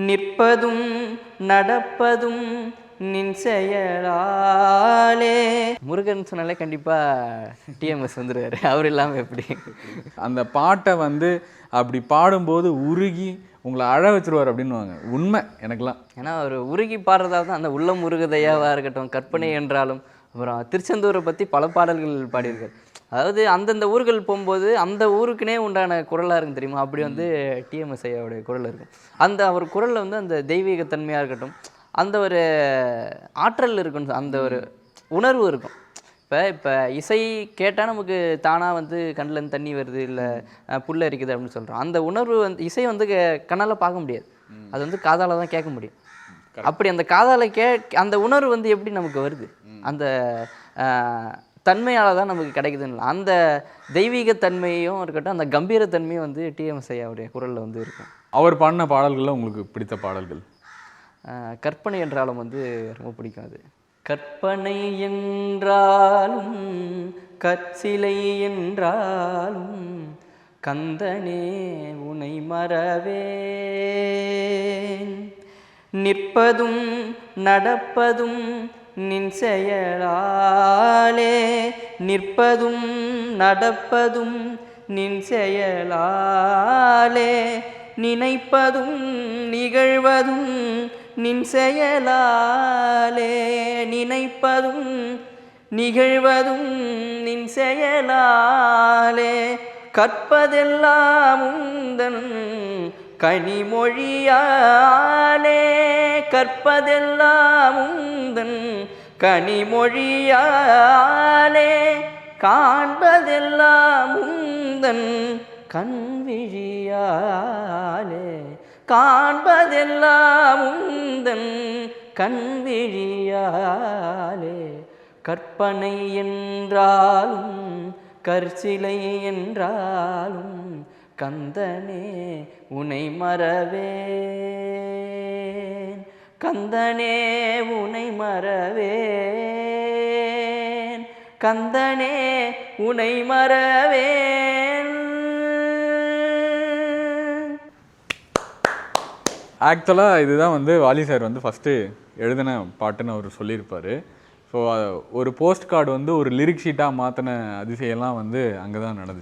நிற்பதும் நடப்பதும் நின் செயலாலே. முருகன் சொன்னாலே கண்டிப்பாக டிஎம்எஸ் வந்துடுவார். அவர் இல்லாமல் எப்படி? அந்த பாட்டை வந்து அப்படி பாடும்போது உருகி உங்களை அழ வச்சுருவார் அப்படின்னுவாங்க. உண்மை எனக்குலாம். ஏன்னா அவர் உருகி பாடுறதால தான் அந்த உள்ளம் உருகுதையாவாக இருக்கட்டும், கற்பனை என்றாலும், அப்புறம் திருச்செந்தூரை பற்றி பல பாடல்கள் பாடியிருக்கார். அதாவது அந்தந்த ஊர்கள் போகும்போது அந்த ஊருக்குனே உண்டான குரலாக இருக்கும் தெரியுமா? அப்படி வந்து டிஎம்எஸ் ஐயாவுடைய குரல் இருக்கும். அந்த அவர் குரலில் வந்து அந்த தெய்வீகத்தன்மையாக இருக்கட்டும், அந்த ஒரு ஆற்றல் இருக்கும், அந்த ஒரு உணர்வு இருக்கும். இப்போ இசை கேட்டால் நமக்கு தானாக வந்து கண்ணில் தண்ணி வருது, இல்லை புல்ல இருக்குது அப்படின்னு சொல்கிறோம். அந்த உணர்வு வந்து இசை வந்து கண்ணால் பார்க்க முடியாது, அது வந்து காதால் தான் கேட்க முடியும். அப்படி அந்த காதால் அந்த உணர்வு வந்து எப்படி நமக்கு வருது? அந்த தன்மையால் தான் நமக்கு கிடைக்குதுன்னு. அந்த தெய்வீகத்தன்மையும் இருக்கட்டும், அந்த கம்பீரத்தன்மையும் வந்து டிஎம்எஸ் ஐயாவுடைய குரலில் வந்து இருக்கும். அவர் பாடின பாடல்களில் உங்களுக்கு பிடித்த பாடல்கள்? கற்பனை என்றாலும் வந்து ரொம்ப பிடிக்கும். அது கற்பனை என்றாலும் கற்சிலை என்றாலும் கந்தனே உனை மறவேன். நிற்பதும் நடப்பதும் நின் செயலாலே. நிற்பதும் நடப்பதும் நின் செயலாலே. நினைப்பதும் நிகழ்வதும் நின் செயலாலே. நினைப்பதும் நிகழ்வதும் நின் செயலாலே. கற்பதெல்லாம் உந்தன் கனிமொழியாலே. கற்பதெல்லாம் உந்தன் கனிமொழியாலே. காண்பதெல்லாம் உந்தன் கண்விழியாலே. காண்பதெல்லாம் உந்தன் கண்விழியாலே. கற்பனை என்றாலும் கற்சிலை என்றாலும் கந்தனே உனை மறவேன். கந்தனே உனை மறவேன். கந்தனே உனை மறவேன். ஆக்சுவலாக இதுதான் வந்து வாலி சார் வந்து ஃபஸ்ட்டு எழுதின பாட்டுன்னு அவர் சொல்லியிருப்பார். ஸோ ஒரு போஸ்ட் கார்டு வந்து ஒரு லிரிக் ஷீட்டாக மாற்றின அதிசயம்லாம் வந்து அங்கே தான் நடந்துச்சு.